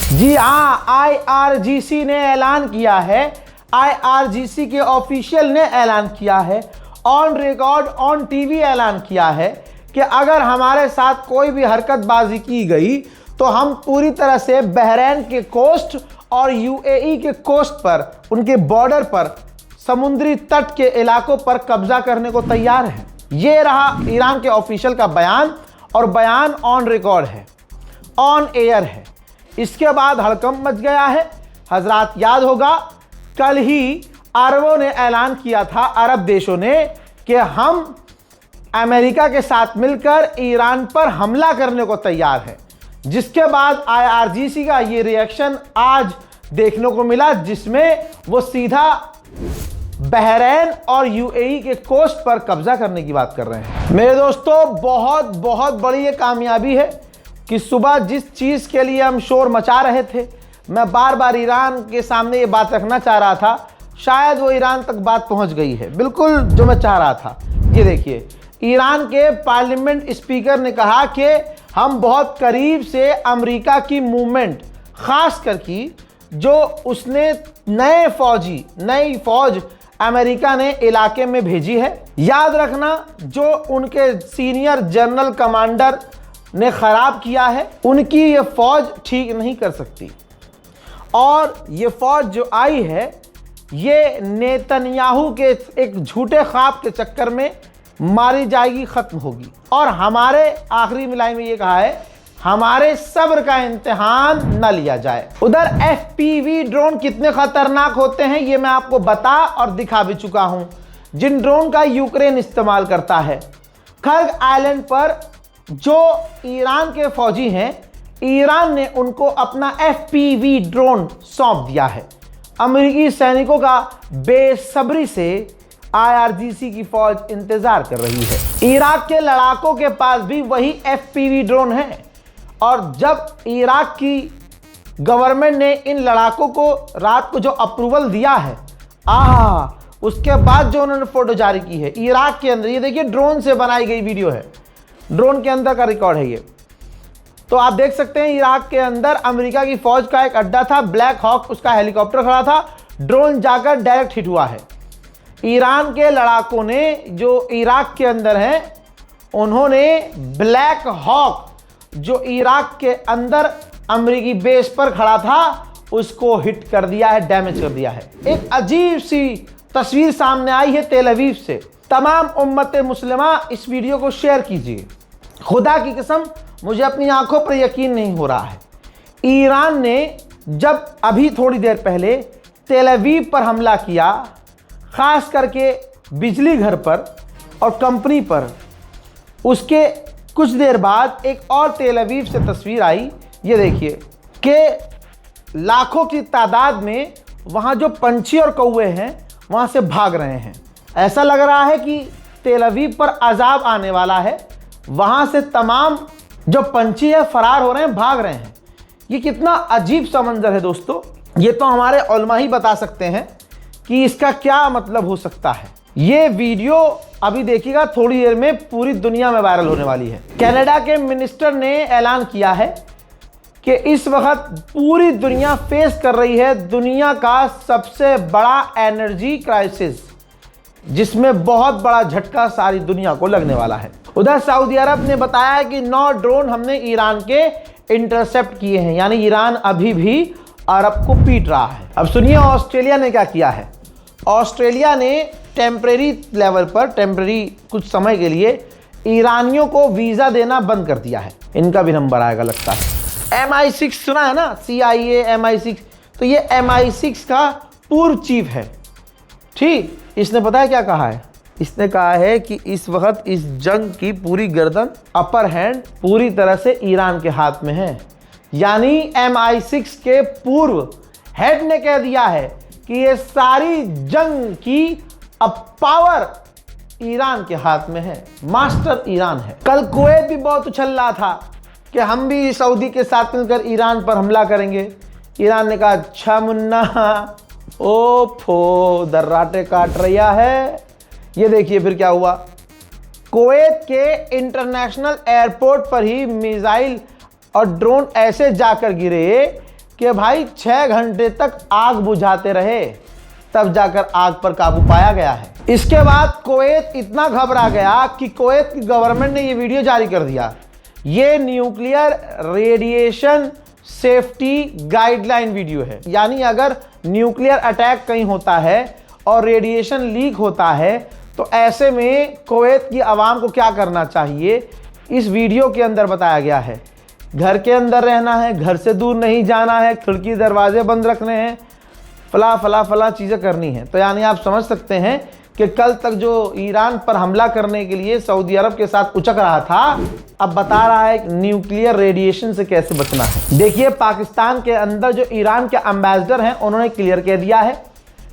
जी हाँ, IRGC ने ऐलान किया है, IRGC के ऑफिशियल ने ऐलान किया है, ऑन रिकॉर्ड ऑन टीवी ऐलान किया है कि अगर हमारे साथ कोई भी हरकतबाजी की गई तो हम पूरी तरह से बहरीन के कोस्ट और UAE के कोस्ट पर, उनके बॉर्डर पर, समुद्री तट के इलाकों पर कब्जा करने को तैयार हैं। ये रहा ईरान के ऑफिशियल का बयान, और बयान ऑन रिकॉर्ड है, ऑन एयर है। इसके बाद हड़कंप मच गया है। हजरात, याद होगा कल ही अरबों ने ऐलान किया था, अरब देशों ने, कि हम अमेरिका के साथ मिलकर ईरान पर हमला करने को तैयार हैं। जिसके बाद IRGC का ये रिएक्शन आज देखने को मिला, जिसमें वो सीधा बहरीन और UAE के कोस्ट पर कब्जा करने की बात कर रहे हैं। मेरे दोस्तों, बहुत बहुत बड़ी ये कामयाबी है कि सुबह जिस चीज़ के लिए हम शोर मचा रहे थे, मैं बार बार ईरान के सामने ये बात रखना चाह रहा था, शायद वो ईरान तक बात पहुंच गई है, बिल्कुल जो मैं चाह रहा था। ये देखिए, ईरान के पार्लियामेंट स्पीकर ने कहा कि हम बहुत करीब से अमेरिका की मूवमेंट, खास करके जो उसने नई फौज अमेरिका ने इलाके में भेजी है, याद रखना, जो उनके सीनियर जनरल कमांडर ने खराब किया है, उनकी ये फौज ठीक नहीं कर सकती। और ये फौज जो आई है, ये नेतन्याहू के एक झूठे ख्वाब के चक्कर में मारी जाएगी, खत्म होगी। और हमारे आखिरी मिलाई में ये कहा है, हमारे सब्र का इम्तिहान न लिया जाए। उधर FPV ड्रोन कितने खतरनाक होते हैं ये मैं आपको बता और दिखा भी चुका हूं, जिन ड्रोन का यूक्रेन इस्तेमाल करता है। खर्ग आइलैंड पर जो ईरान के फौजी हैं, ईरान ने उनको अपना FPV ड्रोन सौंप दिया है। अमेरिकी सैनिकों का बेसब्री से IRGC की फौज इंतजार कर रही है। इराक के लड़ाकों के पास भी वही FPV ड्रोन है, और जब इराक की गवर्नमेंट ने इन लड़ाकों को रात को जो अप्रूवल दिया है, उसके बाद जो उन्होंने फोटो जारी की है इराक के अंदर, ये देखिए ड्रोन से बनाई गई वीडियो है, ड्रोन के अंदर का रिकॉर्ड है ये। तो आप देख सकते हैं इराक के अंदर अमेरिका की फौज का एक अड्डा था, ब्लैक हॉक उसका हेलीकॉप्टर खड़ा था, ड्रोन जाकर डायरेक्ट हिट हुआ है। ईरान के लड़ाकों ने जो इराक के अंदर हैं, उन्होंने ब्लैक हॉक जो इराक के अंदर अमेरिकी बेस पर खड़ा था, उसको हिट कर दिया है, डैमेज कर दिया है। एक अजीब सी तस्वीर सामने आई है तेल अवीव से। तमाम उम्मत मुस्लिमा इस वीडियो को शेयर कीजिए। खुदा की कसम, मुझे अपनी आंखों पर यकीन नहीं हो रहा है। ईरान ने जब अभी थोड़ी देर पहले तेल अवीव पर हमला किया, खास करके बिजली घर पर और कंपनी पर, उसके कुछ देर बाद एक और तेल अवीव से तस्वीर आई। ये देखिए कि लाखों की तादाद में वहाँ जो पंछी और कौवे हैं वहाँ से भाग रहे हैं। ऐसा लग रहा है कि तेल अवीव पर अजाब आने वाला है। वहाँ से तमाम जो पंछी है फरार हो रहे हैं, भाग रहे हैं। ये कितना अजीब सा मंजर है दोस्तों। ये तो हमारे उलमा ही बता सकते हैं कि इसका क्या मतलब हो सकता है। ये वीडियो अभी देखिएगा, थोड़ी देर में पूरी दुनिया में वायरल होने वाली है। कनाडा के मिनिस्टर ने ऐलान किया है कि इस वक्त पूरी दुनिया फेस कर रही है दुनिया का सबसे बड़ा एनर्जी क्राइसिस, जिसमें बहुत बड़ा झटका सारी दुनिया को लगने वाला है। उधर सऊदी अरब ने बताया है कि 9 ड्रोन हमने ईरान के इंटरसेप्ट किए हैं, यानी ईरान अभी भी अरब को पीट रहा है। अब सुनिए ऑस्ट्रेलिया ने क्या किया है। ऑस्ट्रेलिया ने टेम्परेरी लेवल पर, टेम्परेरी कुछ समय के लिए ईरानियों को वीज़ा देना बंद कर दिया है। इनका भी नंबर आएगा लगता है। MI6 सुना है ना, CIA MI6, तो ये MI6 का पूर्व चीफ है। ठीक, इसने पता है क्या कहा है? इसने कहा है कि इस वक्त इस जंग की पूरी गर्दन, अपर हैंड पूरी तरह से ईरान के हाथ में है। यानी MI6 के पूर्व हेड ने कह दिया है कि ये सारी जंग की अब पावर ईरान के हाथ में है, मास्टर ईरान है। कल कुवैत भी बहुत उछल रहा था कि हम भी सऊदी के साथ मिलकर ईरान पर हमला करेंगे। ईरान ने कहा अच्छा मुन्ना, ओफो दर्राटे काट रहा है। ये देखिए फिर क्या हुआ। कुवैत के इंटरनेशनल एयरपोर्ट पर ही मिसाइल और ड्रोन ऐसे जाकर गिरे कि भाई 6 घंटे तक आग बुझाते रहे, तब जाकर आग पर काबू पाया गया है। इसके बाद कुवैत इतना घबरा गया कि कुवैत की गवर्नमेंट ने ये वीडियो जारी कर दिया। ये nuclear radiation safety guideline video है, यानी अगर न्यूक्लियर अटैक कहीं होता है और रेडिएशन लीक होता है तो ऐसे में कुवैत की आवाम को क्या करना चाहिए, इस वीडियो के अंदर बताया गया है। घर के अंदर रहना है, घर से दूर नहीं जाना है, खिड़की दरवाजे बंद रखने हैं, फला चीज़ें करनी है। तो यानी आप समझ सकते हैं कि कल तक जो ईरान पर हमला करने के लिए सऊदी अरब के साथ उचक रहा था, अब बता रहा है न्यूक्लियर रेडिएशन से कैसे बचना है। देखिए, पाकिस्तान के अंदर जो ईरान के एम्बेसडर हैं उन्होंने क्लियर कह दिया है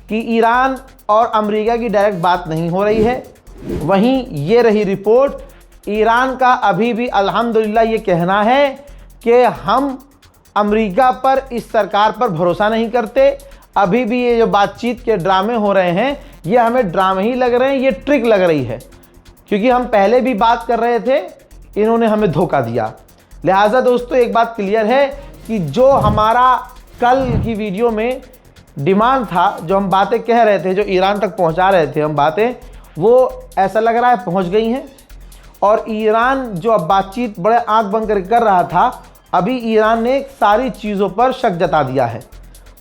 कि ईरान और अमेरिका की डायरेक्ट बात नहीं हो रही है। वहीं ये रही रिपोर्ट, ईरान का अभी भी अल्हम्दुलिल्लाह ये कहना है कि हम अमेरिका पर, इस सरकार पर भरोसा नहीं करते। अभी भी ये जो बातचीत के ड्रामे हो रहे हैं ये हमें ड्रामे ही लग रहे हैं, ये ट्रिक लग रही है, क्योंकि हम पहले भी बात कर रहे थे, इन्होंने हमें धोखा दिया। लिहाजा दोस्तों एक बात क्लियर है कि जो हमारा कल की वीडियो में डिमांड था, जो हम बातें कह रहे थे, जो ईरान तक पहुंचा रहे थे हम बातें, वो ऐसा लग रहा है पहुंच गई हैं। और ईरान जो अब बातचीत बड़े आंख बंद करके कर रहा था, अभी ईरान ने सारी चीज़ों पर शक जता दिया है।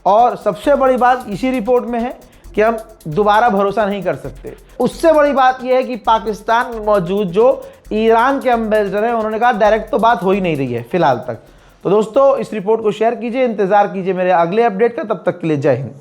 और सबसे बड़ी बात इसी रिपोर्ट में है कि हम दोबारा भरोसा नहीं कर सकते। उससे बड़ी बात यह है कि पाकिस्तान में मौजूद जो ईरान के एम्बेसडर हैं उन्होंने कहा डायरेक्ट तो बात हो ही नहीं रही है फिलहाल तक। तो दोस्तों इस रिपोर्ट को शेयर कीजिए, इंतज़ार कीजिए मेरे अगले अपडेट का। तब तक के लिए जय हिंद।